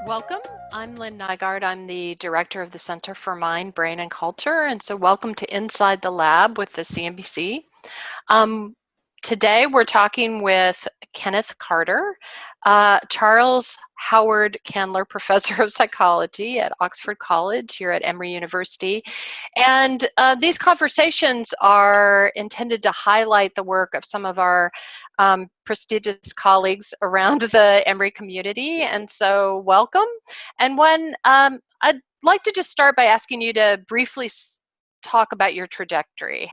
Welcome. I'm Lynn Nygaard. I'm the director of the Center for Mind, Brain, and Culture. And so welcome to Inside the Lab with the CMBC. Um, Today we're talking with Kenneth Carter, Charles Howard Candler Professor of Psychology at Oxford College here at Emory University. And these conversations are intended to highlight the work of some of our prestigious colleagues around the Emory community. And so welcome. And I'd like to just start by asking you to briefly talk about your trajectory.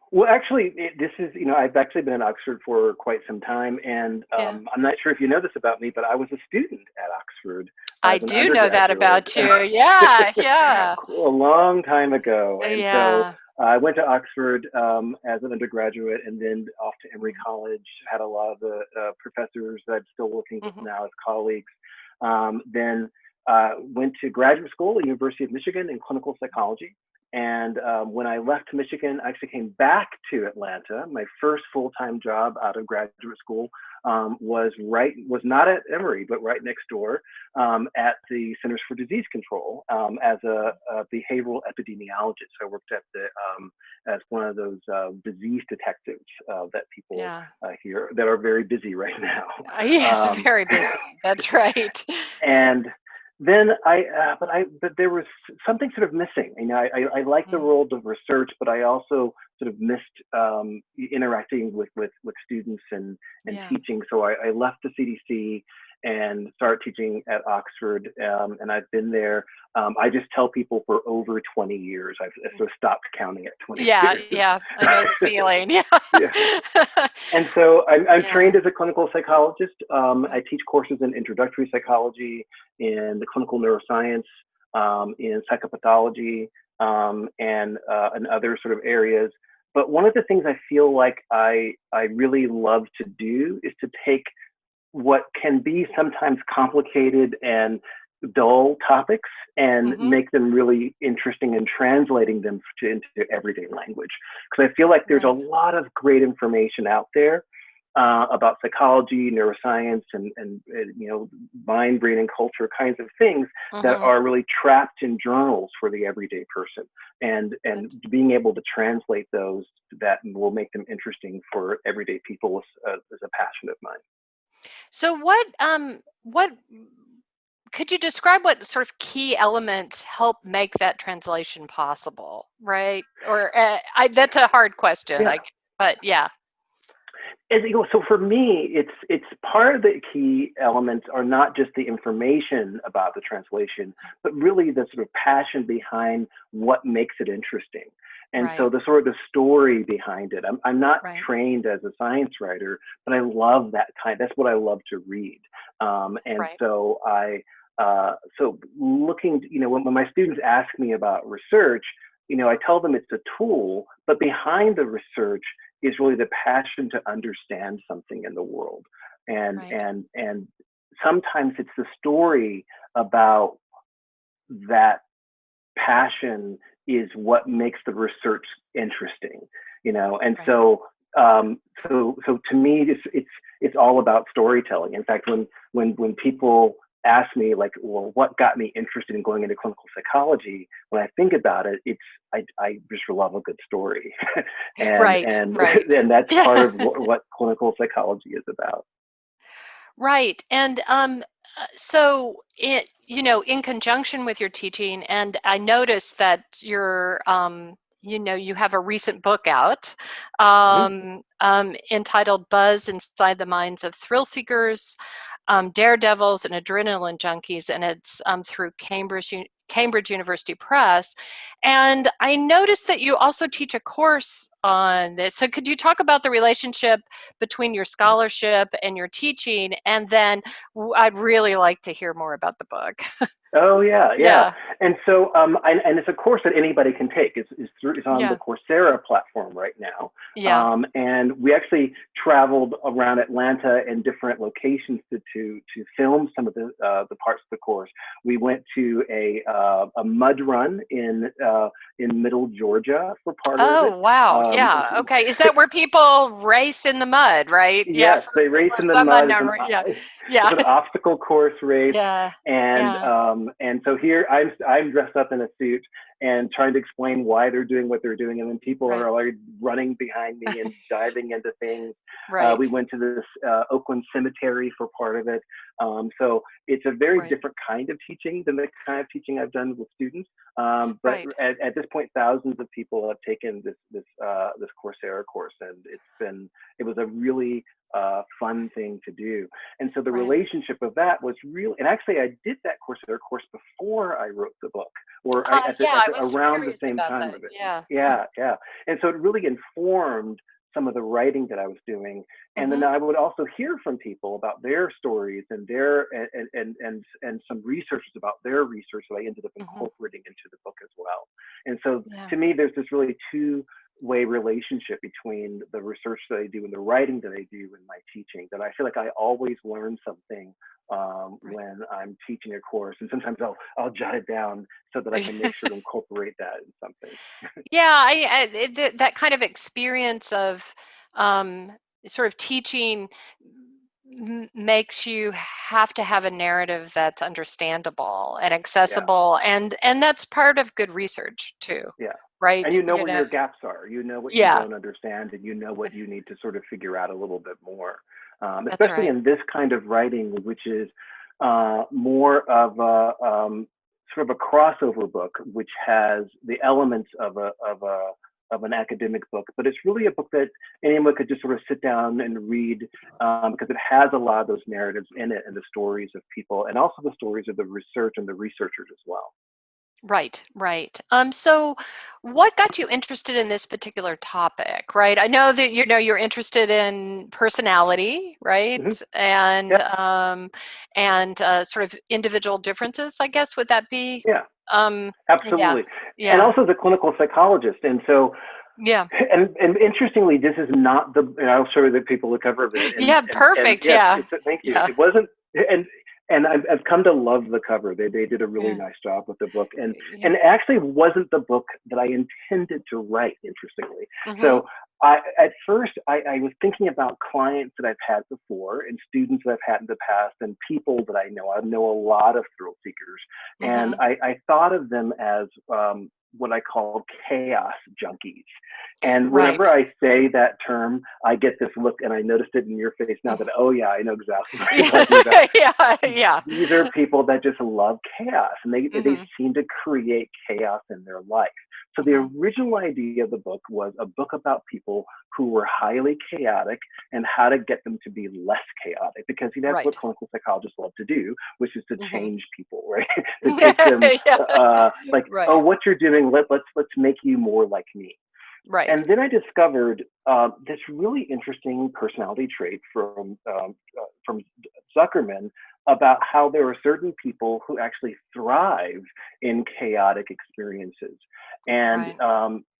Well, actually, this is, I've actually been in Oxford for quite some time, and Yeah. I'm not sure if you know this about me, but I was a student at Oxford I as an do know that undergraduate about you. Yeah, yeah. a long time ago. And so Yeah. I went to Oxford as an undergraduate and then off to Emory College, had a lot of the professors that I'm still working with Mm-hmm. now as colleagues. Then went to graduate school at the University of Michigan in clinical psychology. And when I left Michigan, I actually came back to Atlanta. My first full-time job out of graduate school was not at Emory, but right next door at the Centers for Disease Control as a behavioral epidemiologist. I worked at as one of those disease detectives that people Yeah. hear that are very busy right now. Yes, Um, very busy. That's right. and then but there was something sort of missing. I like the Mm, world of research, but I also sort of missed interacting with students and yeah. teaching. So I left the CDC and started teaching at Oxford, and I've been there. I just tell people for over 20 years. I've sort of stopped counting at 20 Yeah, years. yeah. I know the feeling. Yeah. Yeah. And so I'm Yeah. trained as a clinical psychologist. Mm, I teach courses in introductory psychology, in the clinical neuroscience, in psychopathology, and other sort of areas. But one of the things I feel like I really love to do is to take what can be sometimes complicated and dull topics and mm-hmm. make them really interesting and translating them into everyday language. Because I feel like there's a Right. lot of great information out there about psychology, neuroscience, and mind, brain, and culture kinds of things that Mm-hmm. are really trapped in journals for the everyday person, and That's, being able to translate those that will make them interesting for everyday people is a passion of mine. so what could you describe what sort of key elements help make that translation possible, right? Or that's a hard question, Yeah. but yeah. So for me, it's part of the key elements are not just the information about the translation, but really the sort of passion behind what makes it interesting. And so Right. the sort of the story behind it. I'm not Right. trained as a science writer, but I love that kind. That's what I love to read. And Right. so so looking, when my students ask me about research, I tell them it's a tool, but behind the research is really the passion to understand something in the world. Right. And sometimes it's the story about that passion is what makes the research interesting, and Right. so to me it's all about storytelling. In fact, when people ask me, like, well, what got me interested in going into clinical psychology, when I think about it, I just love a good story. and Right. and Right. and that's part Yeah. of what clinical psychology is about. Right. And so in conjunction with your teaching, and I noticed that you have a recent book out Mhm. entitled Buzz Inside the Minds of Thrill Seekers, Daredevils, and Adrenaline Junkies, and it's through Cambridge University Press. And I noticed that you also teach a course on this. So could you talk about the relationship between your scholarship and your teaching? And then I'd really like to hear more about the book. Oh yeah, yeah. Yeah. And so and it's a course that anybody can take. It's on the Yeah. Coursera platform right now. Yeah. And we actually traveled around Atlanta and different locations to film some of the parts of the course. We went to a mud run in Middle Georgia for part of it. Oh, wow. Um, Yeah. Okay. Is that where people race in the mud, right? Yeah. Yes, they race For in the some mud. unknown. Yeah. It's Yeah. an obstacle course race, Yeah. and Yeah. so here I'm dressed up in a suit and trying to explain why they're doing what they're doing, and then people Right. are like running behind me and diving into things. We Right. went to this Oakland cemetery for part of it, so it's a very Right. different kind of teaching than the kind of teaching I've done with students. But Right. at this point, thousands of people have taken this Coursera course, and it was a really fun thing to do. And so the Right. relationship of that was real. And actually, I did that Coursera course before I wrote the book, or Yeah. I was around the curious same about time that. of it. Yeah. Yeah, yeah. And so it really informed some of the writing that I was doing. And then Mm-hmm. I would also hear from people about their stories and their and some researchers about their research that I ended up Mm-hmm. incorporating into the book as well. And so Yeah. to me, there's this really two-way relationship between the research that I do and the writing that I do in my teaching, that I feel like I always learn something Right. when I'm teaching a course, and sometimes I'll jot it down so that I can make sure to incorporate that in something. Yeah, that kind of experience of um, sort of teaching makes you have to have a narrative that's understandable and Yeah. accessible, and that's part of good research too, Yeah. And right? you know where your gaps are. You know what you Yeah, don't understand, and you know what you need to sort of figure out a little bit more. that's Especially right. in this kind of writing, which is more of a sort of a crossover book, which has the elements of an academic book, but it's really a book that anyone could just sort of sit down and read, because it has a lot of those narratives in it and the stories of people, and also the stories of the research and the researchers as well. Right, right. So what got you interested in this particular topic, right? I know that you're interested in personality, right? Hmm. And Yeah, sort of individual differences, I guess, would that be? yeah. Yeah. Absolutely. And Yeah. also as a clinical psychologist. And so, Yeah. and interestingly, this is not and I'll show the people the cover of it. Yeah, And perfect. yes, Yeah. thank you. Yeah. It wasn't, and, I've come to love the cover. They did a really Yeah. nice job with the book. Yeah. And it actually wasn't the book that I intended to write, interestingly. Mm-hmm. So at first, I was thinking about clients that I've had before and students that I've had in the past and people that I know. I know a lot of thrill seekers. And Mm-hmm. I thought of them as what I call chaos junkies. And whenever Right. I say that term, I get this look, and I noticed it in your face now that, oh, yeah, I know exactly what you're Yeah. talking about. Yeah. Yeah. These are people that just love chaos, and they Mm-hmm. seem to create chaos in their life. So the Mm-hmm. original idea of the book was a book about people who were highly chaotic and how to get them to be less chaotic, because that's what Right. clinical psychologists love to do, which is to Mm-hmm. change people, right? To take them Yeah. like, oh, Right. what you're doing, let's make you more like me. Right. And then I discovered this really interesting personality trait from Zuckerman about how there are certain people who actually thrive in chaotic experiences, Right.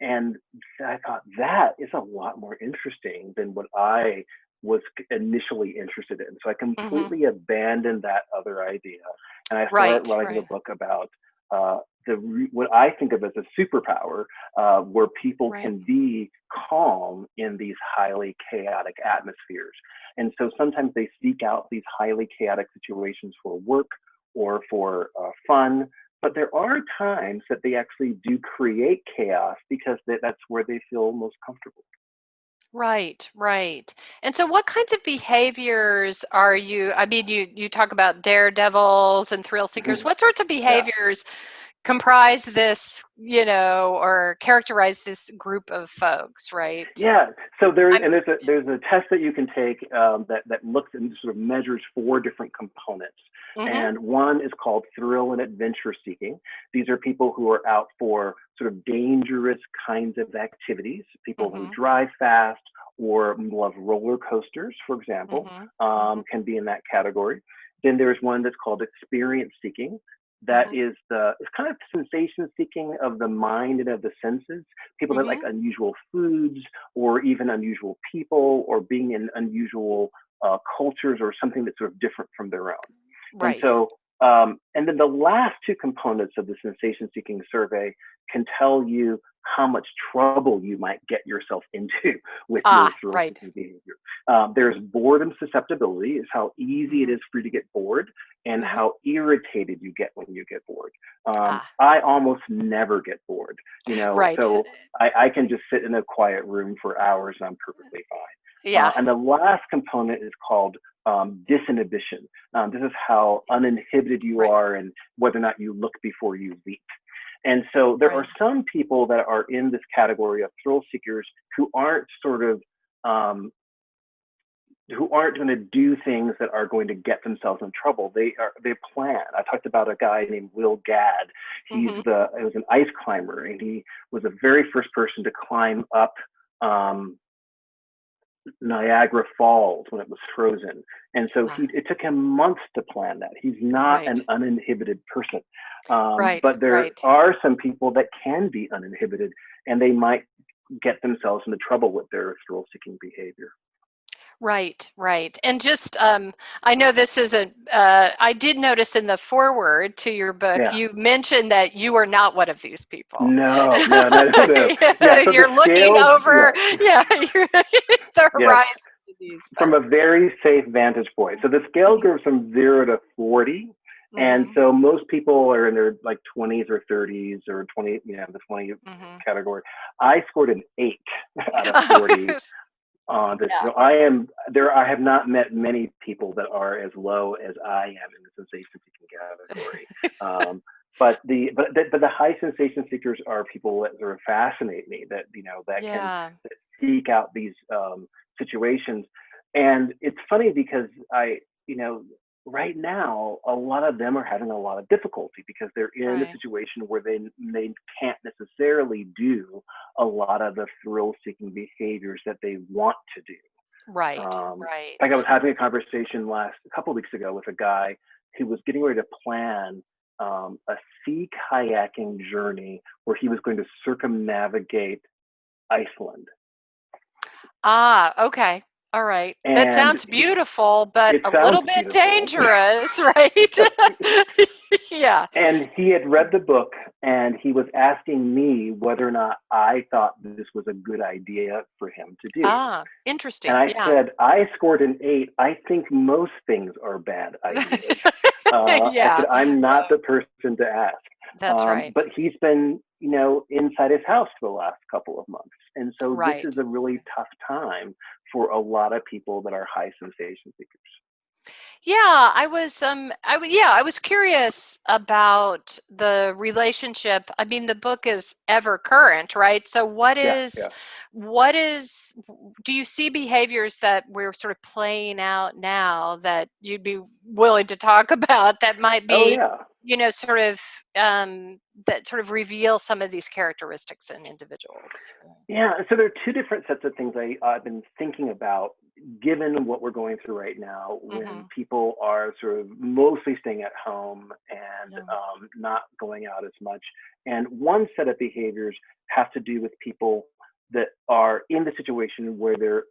and I thought that is a lot more interesting than what I was initially interested in. So I Mm-hmm. completely abandoned that other idea, and I started Right. writing a Right. book about what I think of as a superpower, where people Right. can be calm in these highly chaotic atmospheres. And so sometimes they seek out these highly chaotic situations for work or for fun. But there are times that they actually do create chaos because that's where they feel most comfortable. Right, right. And so what kinds of behaviors are you, I mean, you talk about daredevils and thrill seekers. What sorts of Yeah. behaviors comprise this, or characterize this group of folks, right? Yeah. So I'm there's a test that you can take that looks and sort of measures four different components. mm-hmm, And one is called thrill and adventure seeking. These are people who are out for sort of dangerous kinds of activities. People who mm-hmm, drive fast or love roller coasters, for example, mm-hmm, mm-hmm, can be in that category. Then there's one that's called experience seeking. That mm-hmm, is it's kind of sensation seeking of the mind and of the senses. People that like mm-hmm. unusual foods or even unusual people or being in unusual cultures or something that's sort of different from their own. And Right. so, and then the last two components of the sensation seeking survey can tell you how much trouble you might get yourself into with your Ah, right. thrill-seeking behavior. There's boredom susceptibility, is how easy it Mm-hmm. is for you to get bored and Mm-hmm. how irritated you get when you get bored. Ah, I almost never get bored, right. so I can just sit in a quiet room for hours and I'm perfectly fine. Yeah. And the last component is called disinhibition. This is how uninhibited you Right. are and whether or not you look before you leap. And so there are Right. some people that are in this category of thrill seekers who aren't sort of um, who aren't going to do things that are going to get themselves in trouble. They plan. I talked about a guy named Will Gadd. Mm-hmm. He was an ice climber, and he was the very first person to climb up um, Niagara Falls when it was frozen. And so Ah, it took him months to plan that. He's not right. an uninhibited person. Right. But there Right. are some people that can be uninhibited and they might get themselves into trouble with their thrill seeking behavior. Right, right. And just, I know this isn't, I did notice in the foreword to your book, Yeah. you mentioned that you are not one of these people. No, no, no, no, no. Yeah. So the You're looking scales, over, yeah, yeah, you're the yes, horizon to these from a folks. very safe vantage point. So the scale Hmm. goes from 0 to 40. And Hmm. so most people are in their like 20s or 30s or 20, the 20 Hmm. category. I scored an 8 out of 40 on this. Yeah, So I am there. I have not met many people that are as low as I am in the sensation seeking category. But the high sensation seekers are people that sort of fascinate me. yeah, That seek out these situations, and it's funny because you know right now a lot of them are having a lot of difficulty because they're in a right, situation where they can't necessarily do a lot of the thrill seeking behaviors that they want to do. right, In right. fact, I was having a conversation a couple of weeks ago with a guy who was getting ready to plan a sea kayaking journey where he was going to circumnavigate Iceland. Ah, okay. All right. That And sounds beautiful, but it a sounds little bit beautiful. dangerous, right? Yeah. And he had read the book and he was asking me whether or not I thought this was a good idea for him to do. Ah, And interesting. I Yeah. said, I scored an 8. I think most things are bad ideas. I Yeah. said, I'm not the person to ask. That's right. But he's been, inside his house for the last couple of months. And so this Right. is a really tough time for a lot of people that are high sensation seekers. Yeah, I was curious about the relationship. I mean, the book is ever current, right? So Yeah, yeah. what is, do you see behaviors that we're sort of playing out now that you'd be willing to talk about that might Oh, be, yeah. sort of, that sort of reveal some of these characteristics in individuals? Yeah, so there are two different sets of things I've been thinking about, given what we're going through right now, when Mm-hmm. people are sort of mostly staying at home and Yeah. not going out as much. And one set of behaviors has to do with people that are in the situation where they're,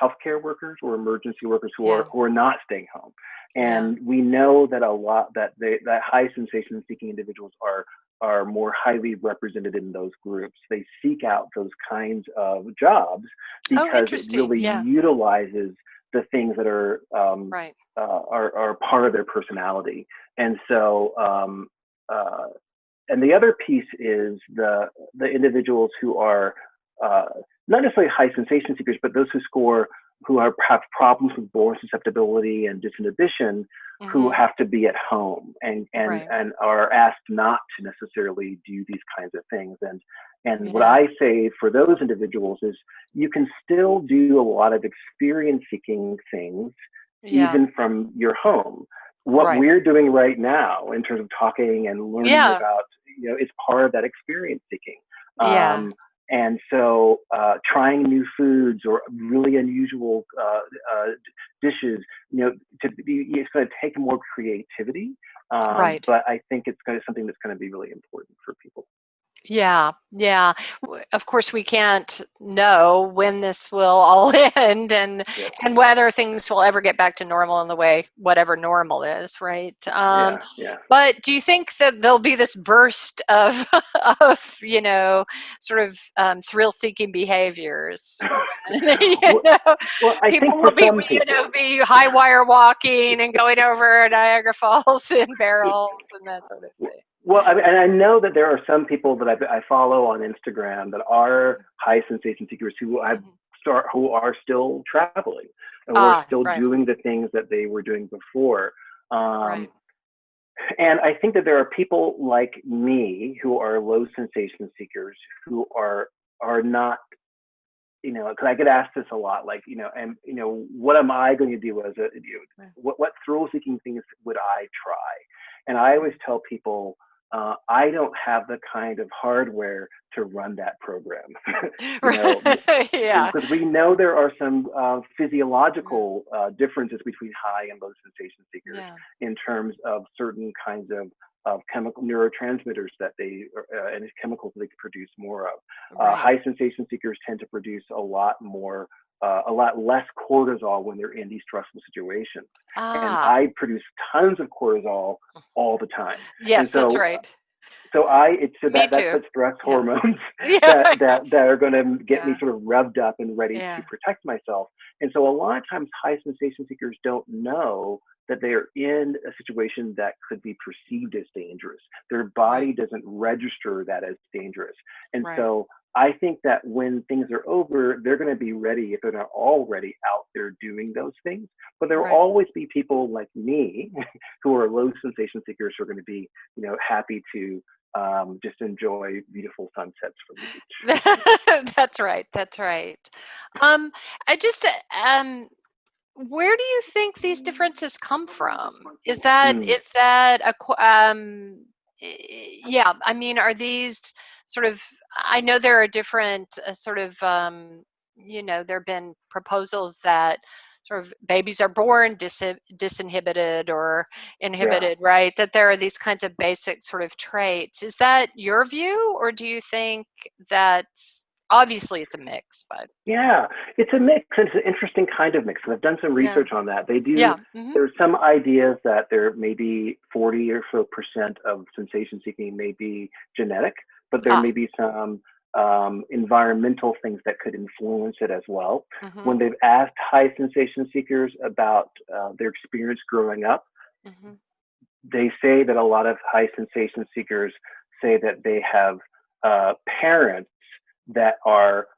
healthcare workers or emergency workers Yeah. who are not staying home. Yeah. And we know that that high sensation seeking individuals are more highly represented in those groups. They seek out those kinds of jobs Oh, because it interesting. really Yeah. utilizes the things that Right. are part of their personality. And so, and the other piece is the individuals who are uh, not necessarily high sensation seekers, but those who have problems with boredom susceptibility and disinhibition, who Mm-hmm. have to be at home Right. and are asked not to necessarily do these kinds of things. And what Yeah. I say for those individuals is you can still do a lot of experience seeking things Yeah. even from your home. What Right. we're doing right now in terms of talking and learning Yeah. about, is part of that experience seeking. Yeah. Um, and so trying new foods or really unusual dishes, it's going to take more creativity. Right. But I think it's going to something that's going to be really important for people. Yeah, yeah. Of course, we can't know when this will all end Yep. and whether things will ever get back to normal in the way whatever normal is, right? Yeah. Yeah. But do you think that there'll be this burst of of sort of thrill-seeking behaviors when well, well, I think people for will be some people, be high wire walking and going over Niagara Falls in barrels and that sort of thing. well, and I know that there are some people that I follow on Instagram that are high sensation seekers Mhm. who are still traveling and who are Ah, still right, doing the things that they were doing before. Um, right. and I think that there are people like me who are low sensation seekers who are not, because I get asked this a lot, like, and what am I going to do as Right. what thrill seeking things would I try? And I always tell people, I don't have the kind of hardware to run that program. you know, Right. Yeah. because we know there are some Yeah. physiological differences between high and low sensation seekers Yeah. in terms of certain kinds of chemical neurotransmitters that and chemicals that they produce more of. Right. High sensation seekers tend to produce a lot less cortisol when they're in these stressful situations. And Ah. I produce tons of cortisol all the time. And Yes, that's so right. so Me that's too. the stress Yeah. hormones Yeah. that are going to get me Yeah. sort of revved up and ready to Yeah. protect myself. And so a lot of times high sensation seekers don't know that they are in a situation that could be perceived as dangerous. Their Right. body doesn't register that as dangerous. And Right. so I think that when things are over, they're going to be ready if they're not already out there doing those things. But there will Right. always be people like me who are low sensation seekers who are going to be, happy to just enjoy beautiful sunsets from the beach. That's right. That's right. Um, I just where do you think these differences come from? Mm, Is that yeah, I mean, are these sort of, I know there are different sort of there have been proposals that sort of babies are born disinhibited or yeah. inhibited, right? That there are these kinds of basic sort of traits. Is that your view, or do you think that obviously it's a mix, but Yeah, it's a mix. It's an interesting kind of mix. And I've done some yeah. research on that. They do, Yeah. Hmm. there's some ideas that there may be 40 or so percent of sensation seeking may be genetic, but there Ah. may be some environmental things that could influence it as well. When Mhm. they've asked high sensation seekers about their experience growing up, Mhm. they say that a lot of high sensation seekers say that they have parents that are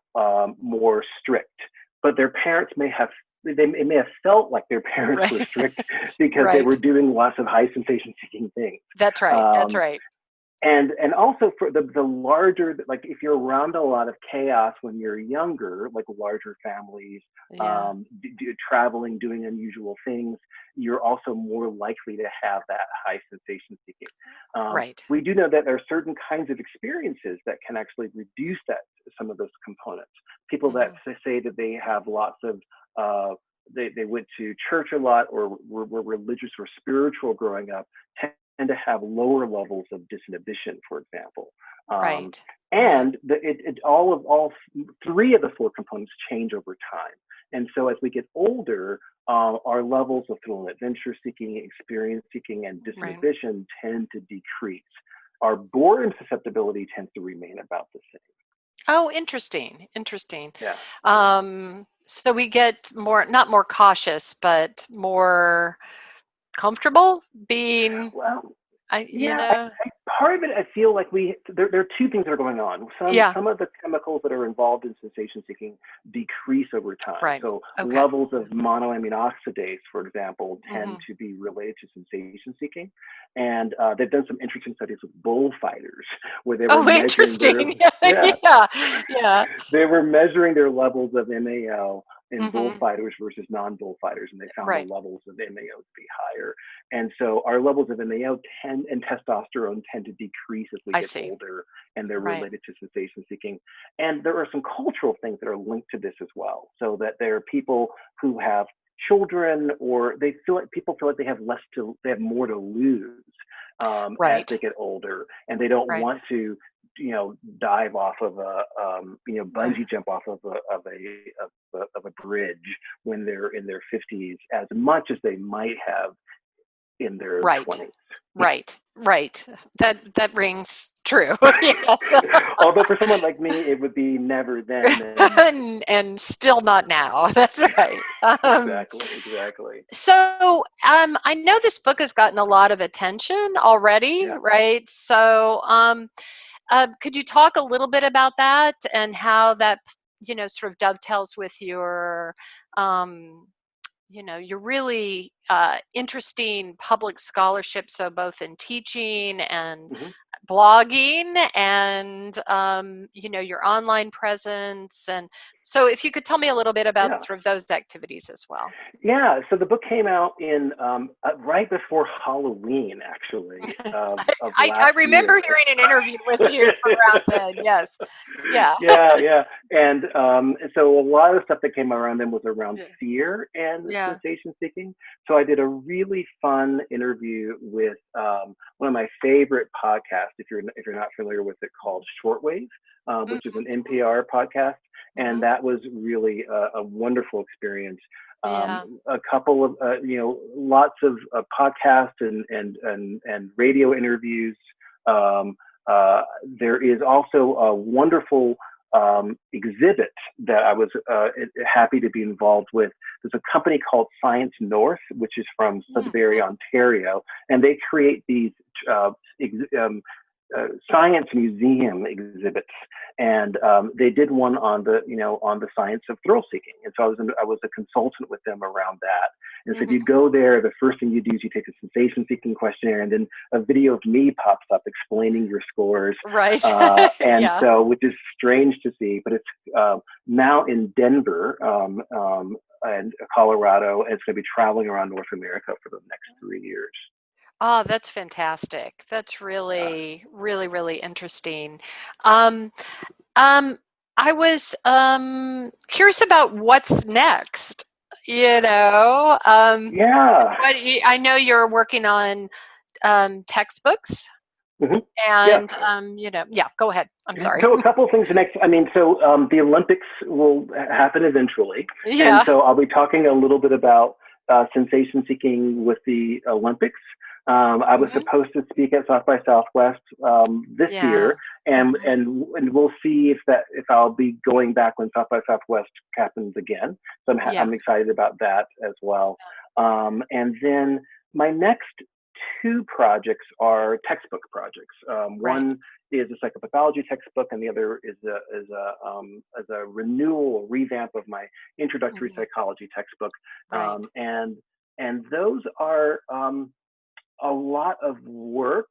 more strict, but their parents it may have felt like their parents were Right. strict because they were Right. doing lots of high sensation seeking things. That's right. That's Um, right. and also for the larger, like if you're around a lot of chaos when you're younger, like larger families, Yeah. traveling, doing unusual things, you're also more likely to have that high sensation seeking. Right. We do know that there are certain kinds of experiences that can actually reduce that, some of those components. People that Mhm. say that they have lots of they went to church a lot or were religious or spiritual growing up tend to have lower levels of disinhibition, for example. Um, Right. Right. and all three of the four components change over time. And so as we get older, our levels of thrill and adventure seeking, experience seeking, and Right. disinhibition tend to decrease. Our boredom susceptibility tends to remain about the same. Oh, interesting. Interesting. Yeah, yeah. So we get more, not more cautious, but more comfortable being, Well, I, you yeah, know, part of it, I feel like there are two things that are going on. yeah. Some of the chemicals that are involved in sensation seeking decrease over time. Right. So Okay. levels of monoamine oxidase, for example, tend Hmm. to be related to sensation seeking. And they've done some interesting studies with bullfighters where they were Oh, measuring their interesting. yeah Yeah. Yeah. they were measuring their levels of MAO in Hmm. bullfighters versus non-bullfighters, and they found the Right. levels of MAO to be higher. And so our levels of MAO and testosterone tend to decrease as we I get see. older, and they're Right. related to sensation seeking. And there are some cultural things that are linked to this as well. So that there are people who have children, or people feel like they have more to lose as Right. they get older, and they don't Right. want to dive off of a bungee jump off of a bridge when they're in their 50s as much as they might have in their Right. 20s. Right. That rings true. Yes. Although for someone like me, it would be never then and never. And still not now. That's right. Exactly. So I know this book has gotten a lot of attention already, Yeah. right? So could you talk a little bit about that and how that, sort of dovetails with your, um, your really interesting public scholarship, so both in teaching and Hmm. blogging and, your online presence. And so if you could tell me a little bit about Yeah. sort of those activities as well. Yeah, so the book came out in right before Halloween, actually, of I last remember year. hearing an interview with you around then. Yes. Yeah. Yeah, and so a lot of the stuff that came around then was around Yeah. fear and Yeah. sensation seeking. So I did a really fun interview with one of my favorite podcasts, if you're not familiar with it, called Shortwave, which is an Mhm. NPR podcast, and Mhm. that was really a wonderful experience. Yeah. A couple of lots of podcasts and radio interviews. Um, there is also a wonderful exhibit that I was happy to be involved with. There's a company called Science North, which is from Sudbury, Mhm. Ontario, and they create these uh, ex- um, science museum exhibits, and they did one on the science of thrill seeking, and so I was a consultant with them around that. And so if you Mhm. go there, the first thing you do is you take the sensation seeking questionnaire, and then a video of me pops up explaining your scores, Right. and Yeah. so which is strange to see, but it's now in Denver. And Colorado, and it's going to be traveling around North America for the next 3 years. Oh, that's fantastic. That's Yeah. really, really, really interesting. Um, um, I was curious about what's next. Yeah. I know you're working on textbooks, Hmm. Yeah. and yeah. Go ahead. I'm sorry. So a couple of things next. I mean, so the Olympics will happen eventually, and Yeah. so I'll be talking a little bit about sensation seeking with the Olympics. I was Hmm. supposed to speak at South by Southwest this year, Yeah. and Hmm. and we'll see if I'll be going back when South by Southwest happens again. So Yeah. I'm excited about that as well. And then my next two projects are textbook projects. Right. One is a psychopathology textbook, and the other is a renewal or revamp of my introductory Hmm. psychology textbook. Right. And those are a lot of work,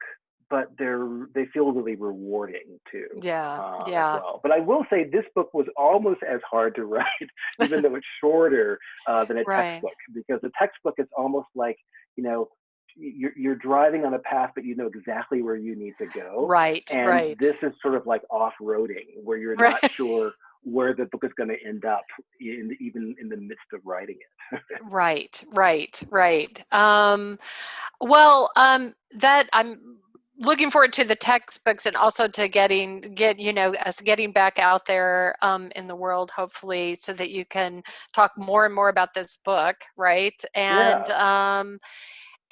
but they feel really rewarding too. Yeah. As Yeah. well. But I will say this book was almost as hard to write, even though it's shorter than a Right. textbook, because the textbook is almost like, you know, you're driving on a path, but you know exactly where you need to go. Right. And Right. this is sort of like off-roading, where you're not Right. sure where the book is going to end up, even in the midst of writing it. Right. Well, that I'm looking forward to the textbooks and also to us getting back out there in the world, hopefully, so that you can talk more and more about this book, right? Yeah.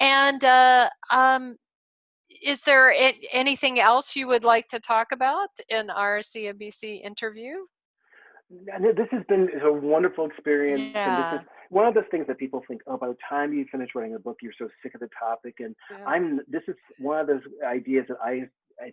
And is there anything else you would like to talk about in our CNBC interview? This has been a wonderful experience, and this is Yeah, one of those things that people think, oh, by the time you finish writing a book, you're so sick of the topic. And yeah, I'm this is one of those ideas that I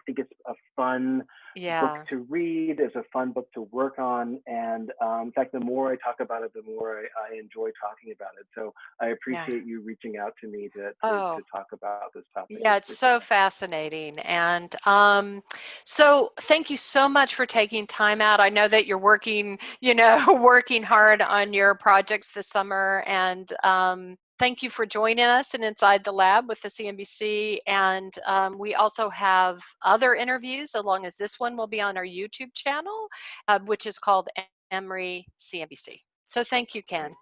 think it's a fun book yeah, to read. It's a fun book to work on, and in fact, the more I talk about it, the more I enjoy talking about it. So I yeah. appreciate you reaching out to me Oh, to talk about this topic yeah, it's with so me. fascinating. And so thank you so much for taking time out. I know that you're working, working hard on your projects this summer. And thank you for joining us in Inside the Lab with the CNBC. And we also have other interviews, along as this one will be on our YouTube channel, which is called Emory CNBC. So thank you, Ken.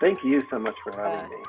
Thank you so much for having Uh, me.